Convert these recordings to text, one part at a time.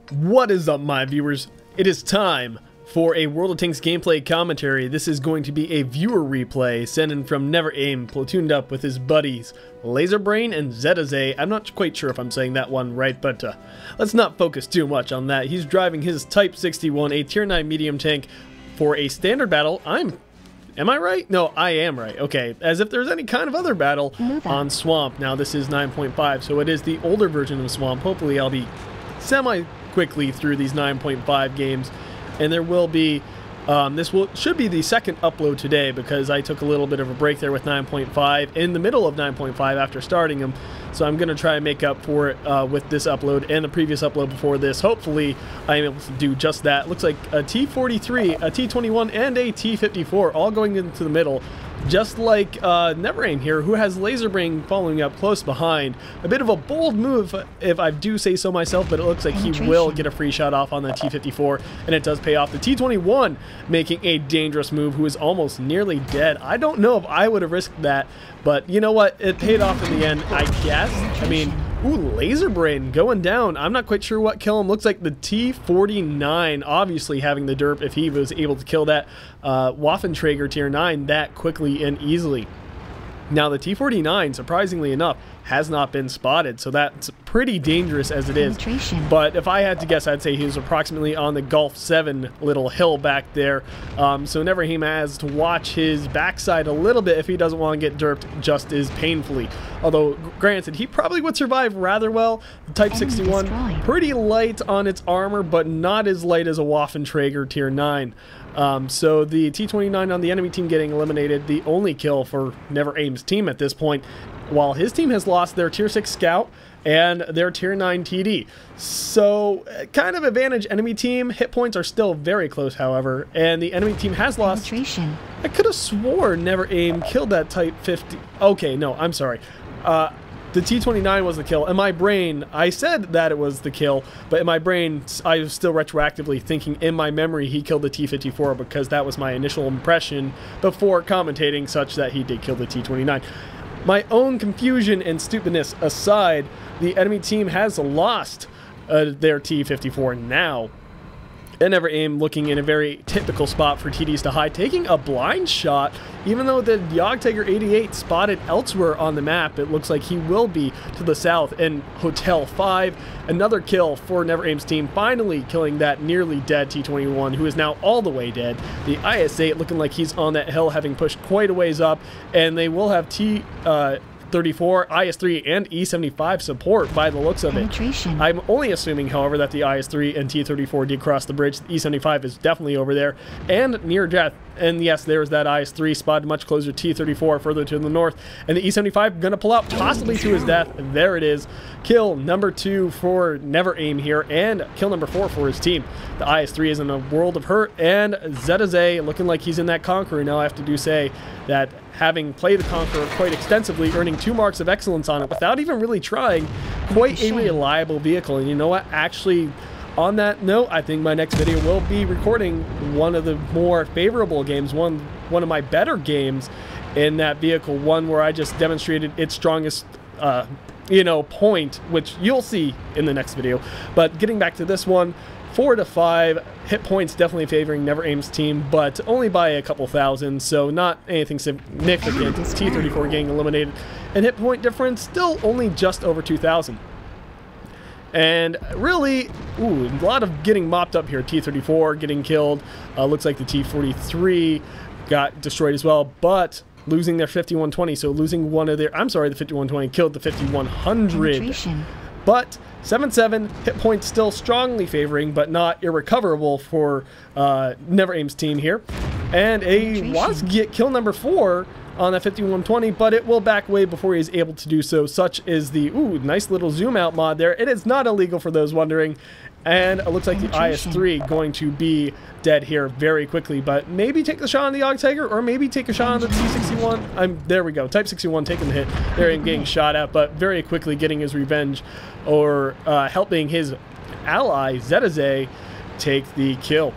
What is up, my viewers? It is time for a World of Tanks gameplay commentary. This is going to be a viewer replay sent in from Never Aim, platooned up with his buddies Laserbrain and Zetaze. I'm not quite sure if I'm saying that one right, but let's not focus too much on that. He's driving his Type 61, a Tier 9 medium tank, for a standard battle. Am I right? No, I am right. Okay, as if there's any kind of other battle on Swamp. Now, this is 9.5, so it is the older version of Swamp. Hopefully, I'll be semi-quickly through these 9.5 games, and there will be, should be the second upload today, because I took a little bit of a break there with 9.5, in the middle of 9.5 after starting them, so I'm going to try and make up for it with this upload and the previous upload before this. Hopefully, I am able to do just that. Looks like a T43, a T21, and a T54 all going into the middle, just like Never Aim here, who has Laserbrain following up close behind. A bit of a bold move, if I do say so myself, but it looks like he will get a free shot off on the T54, and it does pay off. The T21 making a dangerous move, who is almost nearly dead. I don't know if I would have risked that, but you know what? It paid off in the end, I guess. I mean, ooh, Laserbrain going down. I'm not quite sure what killed him. Looks like the T49 obviously having the derp if he was able to kill that Waffenträger Tier 9 that quickly and easily. Now, the T49, surprisingly enough, has not been spotted, so that's pretty dangerous as it is. But if I had to guess, I'd say he was approximately on the Gulf 7 little hill back there. So Never Aim has to watch his backside a little bit if he doesn't want to get derped just as painfully. Although, granted, he probably would survive rather well. The Type 61, pretty light on its armor, but not as light as a Waffenträger Tier 9. So the T29 on the enemy team getting eliminated, the only kill for Never Aim's team at this point, while his team has lost their Tier 6 Scout and their Tier 9 TD. So, kind of advantage enemy team. Hit points are still very close, however, and the enemy team has lost. I could have sworn Never Aim killed that Type 50. Okay, no, I'm sorry. The T29 was the kill. In my brain, I said that it was the kill, but in my brain, I was still retroactively thinking in my memory he killed the T54, because that was my initial impression before commentating, such that he did kill the T29. My own confusion and stupidness aside, the enemy team has lost their T54 now. And Never Aim looking in a very typical spot for TDs to hide, taking a blind shot, even though the Jagdtiger 88 spotted elsewhere on the map. It looks like he will be to the south in Hotel 5. Another kill for Never Aim's team, finally killing that nearly dead T21, who is now all the way dead. The IS-8 looking like he's on that hill, having pushed quite a ways up, and they will have T34, IS-3, and E-75 support by the looks of it. I'm only assuming, however, that the IS-3 and T-34 did cross the bridge. The E-75 is definitely over there and near death. And yes, there's that IS-3 spotted much closer to T-34 further to the north. And the E-75 going to pull out possibly to his death. There it is. Kill number 2 for Never Aim here, and kill number 4 for his team. The IS-3 is in a world of hurt, and Zetaze looking like he's in that Conqueror. Now I have to say that having played the Conqueror quite extensively, earning 2 marks of excellence on it without even really trying, quite a reliable vehicle. And you know what? Actually, on that note, I think my next video will be recording one of the more favorable games, one of my better games in that vehicle, one where I just demonstrated its strongest point, which you'll see in the next video. But getting back to this one, 4 to 5 hit points definitely favoring Never Aim's team, but only by a couple thousand, so not anything significant. T-34 getting eliminated, and hit point difference still only just over 2,000. And really, ooh, a lot of getting mopped up here. T-34 getting killed. Looks like the T-43 got destroyed as well, but losing their 5120, so losing one of their, I'm sorry, the 5120 killed the 5100. But 7-7, hit points still strongly favoring, but not irrecoverable for Never Aim's team here. And wants to get kill number 4 on that 5120, but it will back away before he is able to do so. Such is the, ooh, nice little zoom out mod there. It is not illegal for those wondering. And it looks like the IS-3 going to be dead here very quickly, but maybe take the shot on the Jagdtiger, or maybe take a shot on the T-61. There we go, Type 61 taking the hit there and getting shot at, but very quickly getting his revenge, or helping his ally Zetaze take the kill.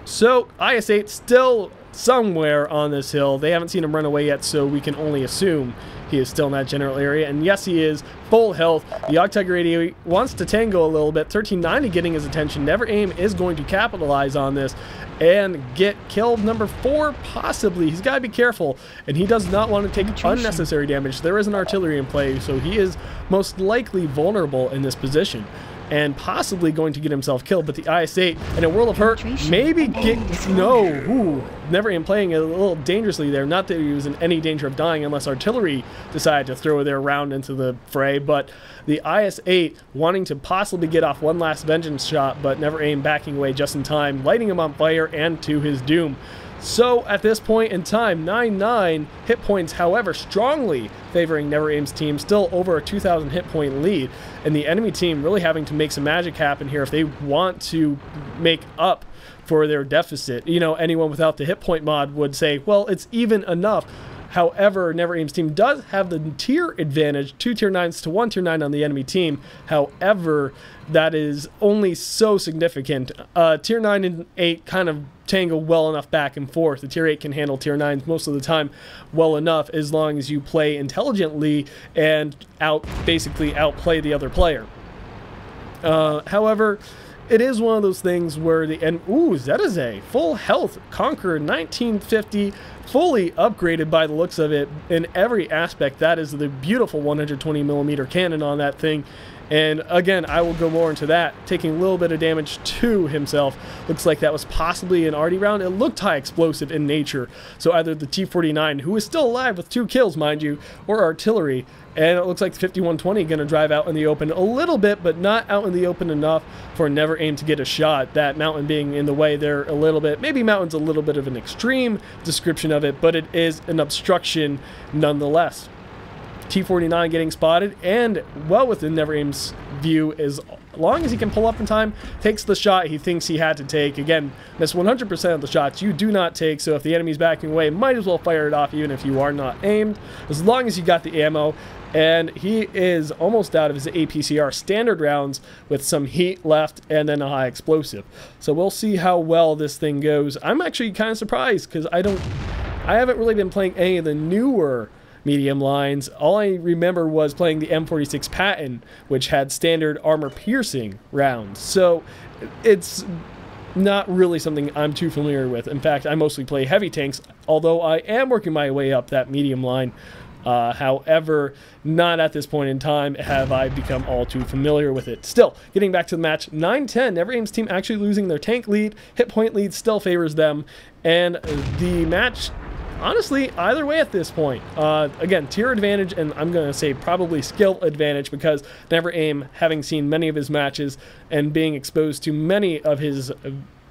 So IS-8 still somewhere on this hill. They haven't seen him run away yet, so we can only assume he is still in that general area. And yes, he is full health. The Octiger 88 wants to tango a little bit. 1390 getting his attention. Never Aim is going to capitalize on this and get killed number 4, possibly. He's got to be careful, and he does not want to take unnecessary damage. There is an artillery in play, so he is most likely vulnerable in this position and possibly going to get himself killed. But the IS-8 in a World of Hurt maybe get no. Ooh, Never Aim playing a little dangerously there. Not that he was in any danger of dying unless artillery decided to throw their round into the fray, but the IS-8 wanting to possibly get off one last vengeance shot, but Never Aim backing away just in time, lighting him on fire and to his doom. So at this point in time, 9-9 hit points, however, strongly favoring Never Aim's team, still over a 2,000 hit point lead, and the enemy team really having to make some magic happen here if they want to make up for their deficit. You know, anyone without the hit point mod would say, well, it's even enough. However, Never Aim's team does have the tier advantage, 2 tier 9s to 1 tier 9 on the enemy team. However, that is only so significant. Tier 9 and 8 kind of tangle well enough back and forth. The tier 8 can handle tier 9s most of the time well enough, as long as you play intelligently and basically outplay the other player. However, it is one of those things where ooh, Zetize, full health, Conqueror 1950, fully upgraded by the looks of it in every aspect. That is the beautiful 120mm cannon on that thing. And again, I will go more into that, taking a little bit of damage to himself. Looks like that was possibly an arty round. It looked high explosive in nature. So either the T-49, who is still alive with 2 kills, mind you, or artillery. And it looks like the 5120 going to drive out in the open a little bit, but not out in the open enough for Never Aim to get a shot. That mountain being in the way there a little bit. Maybe mountain's a little bit of an extreme description of it, but it is an obstruction nonetheless. T-49 getting spotted and well within Never Aim's view, as long as he can pull up in time, takes the shot he thinks he had to take. Again, miss 100% of the shots you do not take, so if the enemy's backing away, might as well fire it off even if you are not aimed, as long as you got the ammo. And he is almost out of his APCR standard rounds with some heat left and then a high explosive. So we'll see how well this thing goes. I'm actually kind of surprised because I haven't really been playing any of the newer medium lines. All I remember was playing the M46 Patton, which had standard armor piercing rounds. So it's not really something I'm too familiar with. In fact, I mostly play heavy tanks, although I am working my way up that medium line. However, not at this point in time have I become all too familiar with it. Still, getting back to the match, 9-10, Never Aim's team actually losing their tank lead. Hit point lead still favors them, and the match, honestly, either way at this point. Again, tier advantage, and I'm going to say probably skill advantage, because Never Aim, having seen many of his matches and being exposed to many of his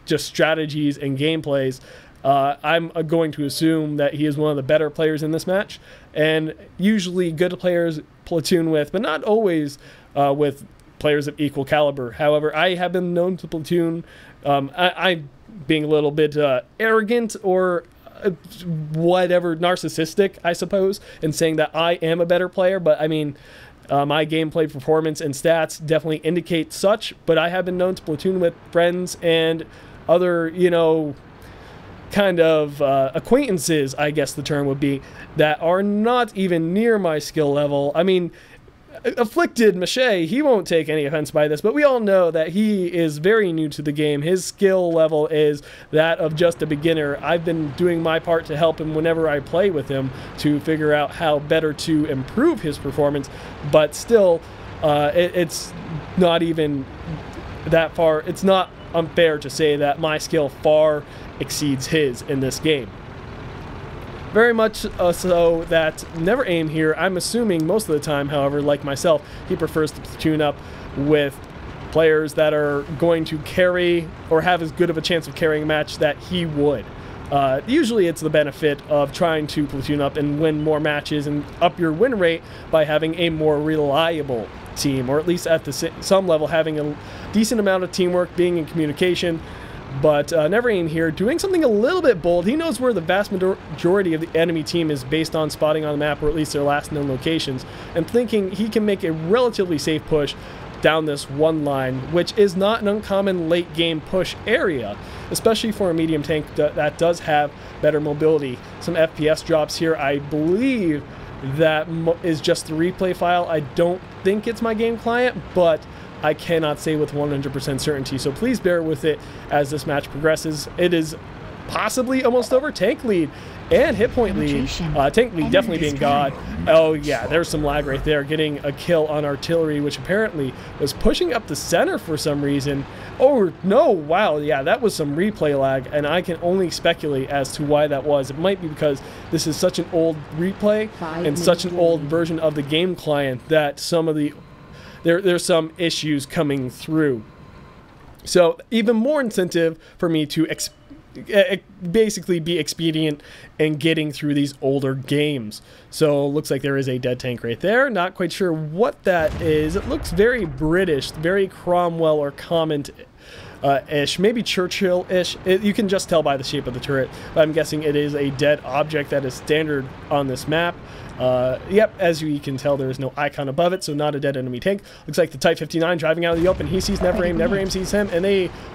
just strategies and gameplays, I'm going to assume that he is one of the better players in this match, and usually good players platoon with, but not always with players of equal caliber. However, I have been known to platoon, I'm being a little bit arrogant or whatever, narcissistic, I suppose, in saying that I am a better player, but I mean, my gameplay performance and stats definitely indicate such. But I have been known to platoon with friends and other, you know, kind of acquaintances, I guess the term would be, that are not even near my skill level. I mean, Afflicted Mache, he won't take any offense by this, but we all know that he is very new to the game. His skill level is that of just a beginner. I've been doing my part to help him whenever I play with him to figure out how better to improve his performance, but still, it's not even that far. It's not unfair to say that my skill far exceeds his in this game. Very much so that Never Aim here, I'm assuming most of the time, however, like myself, he prefers to platoon up with players that are going to carry or have as good of a chance of carrying a match that he would. Usually it's the benefit of trying to platoon up and win more matches and up your win rate by having a more reliable team, or at least at some level having a decent amount of teamwork, being in communication. But Never Aim here doing something a little bit bold. He knows where the vast majority of the enemy team is based on spotting on the map, or at least their last known locations, and thinking he can make a relatively safe push down this one line, which is not an uncommon late game push area, especially for a medium tank that does have better mobility. Some FPS drops here. I believe that is just the replay file. I don't think it's my game client, but I cannot say with 100% certainty. So please bear with it as this match progresses. It is possibly almost over. Tank lead and hit point lead. Tank lead definitely being God. Oh yeah, there's some lag right there, getting a kill on artillery, which apparently was pushing up the center for some reason. Oh no, wow, yeah, that was some replay lag, and I can only speculate as to why that was. It might be because this is such an old replay and such an old version of the game client that some of the there's some issues coming through. So even more incentive for me to basically be expedient in getting through these older games. So looks like there is a dead tank right there. Not quite sure what that is. It looks very British, very Cromwell or Comment ish, maybe Churchill ish. You can just tell by the shape of the turret, but I'm guessing it is a dead object that is standard on this map. Yep, as you can tell, there is no icon above it, so not a dead enemy tank. Looks like the Type 59 driving out of the open. He sees Never Aim. Never Aim sees him, and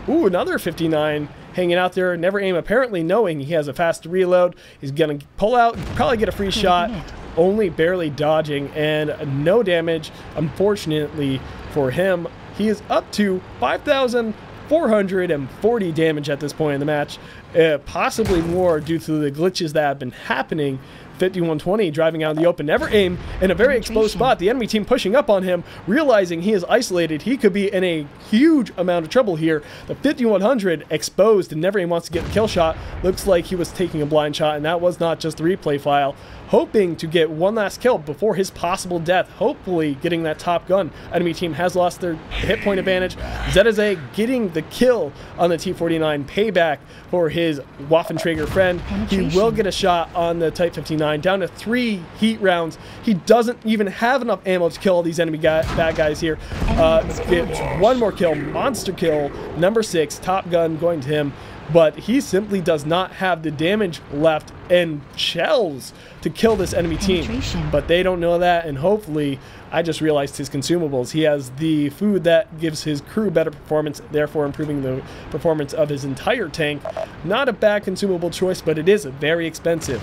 another 59 hanging out there. Never Aim apparently knowing he has a fast reload. He's gonna pull out, probably get a free shot, only barely dodging, and no damage, unfortunately for him. He is up to 5,440 damage at this point in the match, possibly more due to the glitches that have been happening. 5120 driving out in the open. Never Aim in a very exposed spot. The enemy team pushing up on him, realizing he is isolated. He could be in a huge amount of trouble here. The 5100 exposed, and Never Aim wants to get the kill shot. Looks like he was taking a blind shot, and that was not just the replay file. Hoping to get one last kill before his possible death, hopefully getting that top gun. Enemy team has lost their hit point advantage. Zedazay getting the kill on the T-49, payback for his Waffenträger friend. He will get a shot on the Type 59, down to 3 heat rounds. He doesn't even have enough ammo to kill all these enemy bad guys here. Gets one more kill, monster kill, number 6, top gun going to him. But he simply does not have the damage left and shells to kill this enemy team. But they don't know that, and hopefully, I just realized his consumables. He has the food that gives his crew better performance, therefore improving the performance of his entire tank. Not a bad consumable choice, but it is very expensive.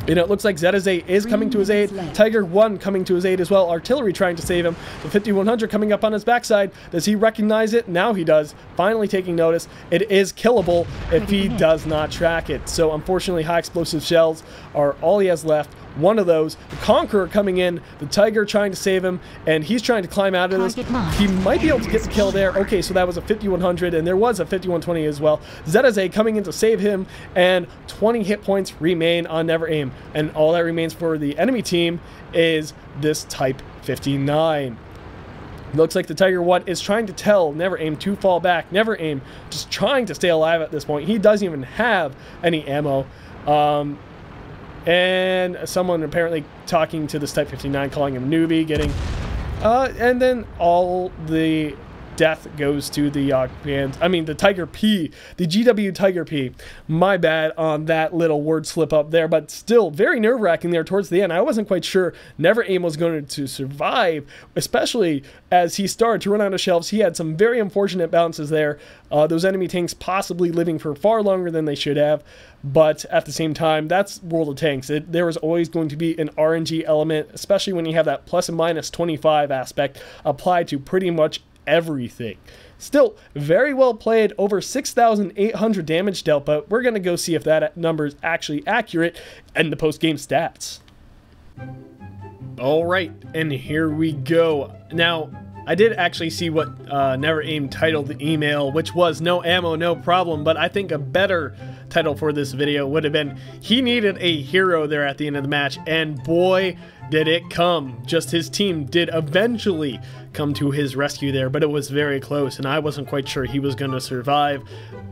You know, it looks like Zedazay is coming to his aid. Tiger 1 coming to his aid as well. Artillery trying to save him. The 5100 coming up on his backside. Does he recognize it? Now he does. Finally taking notice. It is killable if he does not track it. So unfortunately, high explosive shells are all he has left. One of those, the Conqueror coming in, the Tiger trying to save him, and he's trying to climb out of this. He might be able to get the kill there. Okay, so that was a 5100, and there was a 5120 as well. Zedazay coming in to save him, and 20 hit points remain on Never Aim. And all that remains for the enemy team is this Type 59. Looks like the Tiger 1 is trying to tell Never Aim to fall back. Never Aim just trying to stay alive at this point. He doesn't even have any ammo. And someone apparently talking to this Type 59, calling him newbie, getting and then all the death goes to the the Tiger P, the GW Tiger P. My bad on that little word slip up there, but still very nerve-wracking there towards the end. I wasn't quite sure Never Aim was going to survive, especially as he started to run out of shelves. He had some very unfortunate bounces there. Those enemy tanks possibly living for far longer than they should have, but at the same time, that's World of Tanks. There is always going to be an RNG element, especially when you have that plus and minus 25 aspect applied to pretty much everything. Still, very well played, over 6,800 damage dealt, but we're going to go see if that number is actually accurate in the post-game stats. Alright, and here we go. Now, I did actually see what Never Aim titled the email, which was "No ammo, no problem," but I think a better title for this video would have been "He needed a hero there at the end of the match," and boy, did it come. Just his team did eventually come to his rescue there, but it was very close, and I wasn't quite sure he was going to survive.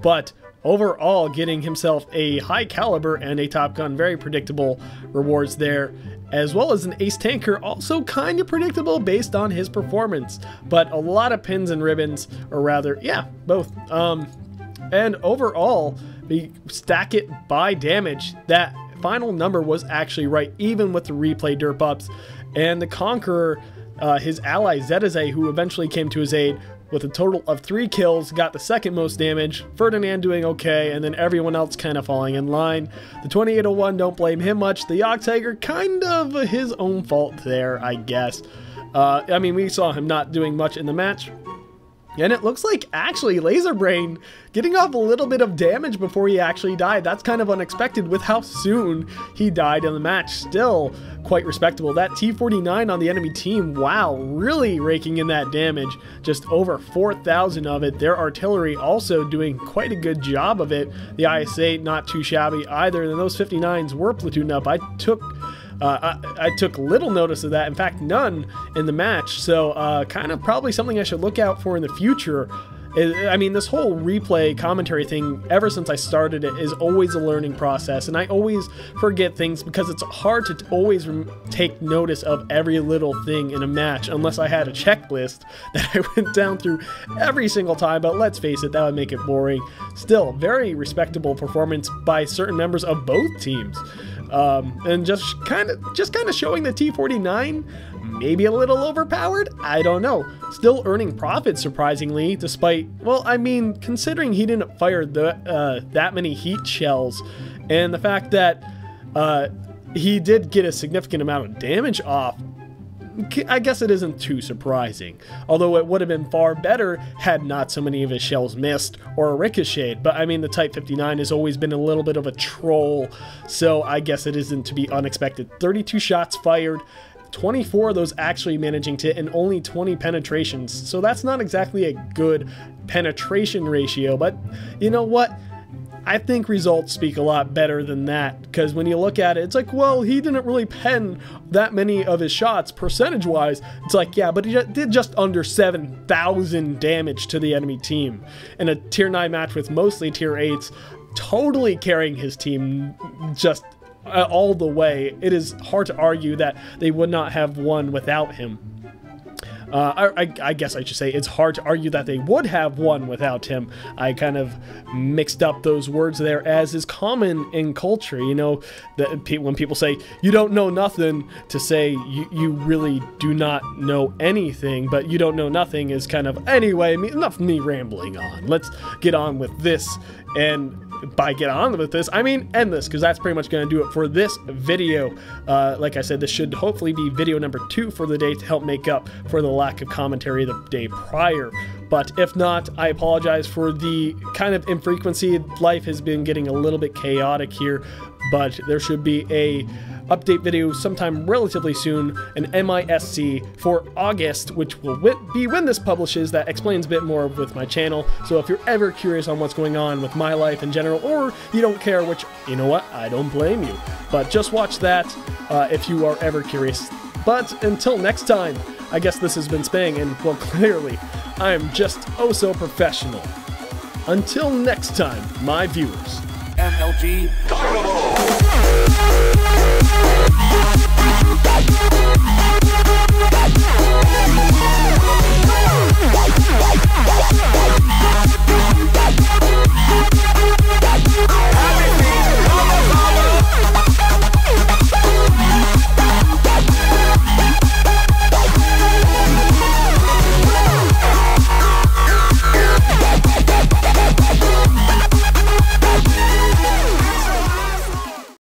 But overall, getting himself a high caliber and a top gun, very predictable rewards there, as well as an ace tanker, also kind of predictable based on his performance, but a lot of pins and ribbons, or rather, yeah, both. And overall, we stack it by damage. That final number was actually right, even with the replay derp ups. And the Conqueror, his ally Zedazay, who eventually came to his aid with a total of 3 kills, got the second most damage. Ferdinand doing okay, and then everyone else kind of falling in line. The 2801, don't blame him much. The Yacht Tiger, kind of his own fault there, I guess. I mean, we saw him not doing much in the match. And it looks like actually Laserbrain getting off a little bit of damage before he actually died. That's kind of unexpected with how soon he died in the match. Still quite respectable. That T-49 on the enemy team, wow, really raking in that damage. Just over 4,000 of it. Their artillery also doing quite a good job of it. The IS-8 not too shabby either. And those 59s were platooned up. I took little notice of that, in fact none in the match, so kind of probably something I should look out for in the future. I mean, this whole replay commentary thing, ever since I started it, is always a learning process, and I always forget things because it's hard to always take notice of every little thing in a match unless I had a checklist that I went down through every single time. But let's face it, that would make it boring. Still, very respectable performance by certain members of both teams. And just kind of showing the T-49 maybe a little overpowered. I don't know. Still earning profit surprisingly, despite, well, I mean, considering he didn't fire that many heat shells, and the fact that he did get a significant amount of damage off. I guess it isn't too surprising, although it would have been far better had not so many of his shells missed or ricocheted. But I mean, the Type 59 has always been a little bit of a troll, so I guess it isn't to be unexpected. 32 shots fired, 24 of those actually managing to hit, and only 20 penetrations, so that's not exactly a good penetration ratio. But you know what? I think results speak a lot better than that, because when you look at it, it's like, well, he didn't really pen that many of his shots percentage-wise. It's like, yeah, but he did just under 7,000 damage to the enemy team in a Tier 9 match with mostly Tier 8s, totally carrying his team just all the way. It is hard to argue that they would not have won without him. I guess I should say it's hard to argue that they would have won without him. I kind of mixed up those words there, as is common in culture. You know, when people say you don't know nothing, to say you really do not know anything, but you don't know nothing is kind of, anyway, enough of me rambling on. Let's get on with this. And by get on with this, I mean end this, because that's pretty much going to do it for this video. Like I said, this should hopefully be video number 2 for the day to help make up for the lack of commentary the day prior. But if not, I apologize for the kind of infrequency. Life has been getting a little bit chaotic here, but there should be a update video sometime relatively soon, an MISC for August, which will be when this publishes, that explains a bit more with my channel. So if you're ever curious on what's going on with my life in general, or you don't care, which, you know what, I don't blame you, but just watch that if you are ever curious. But until next time, I guess this has been Spang, and well, clearly I am just oh so professional. Until next time, my viewers. MLG Dynamo!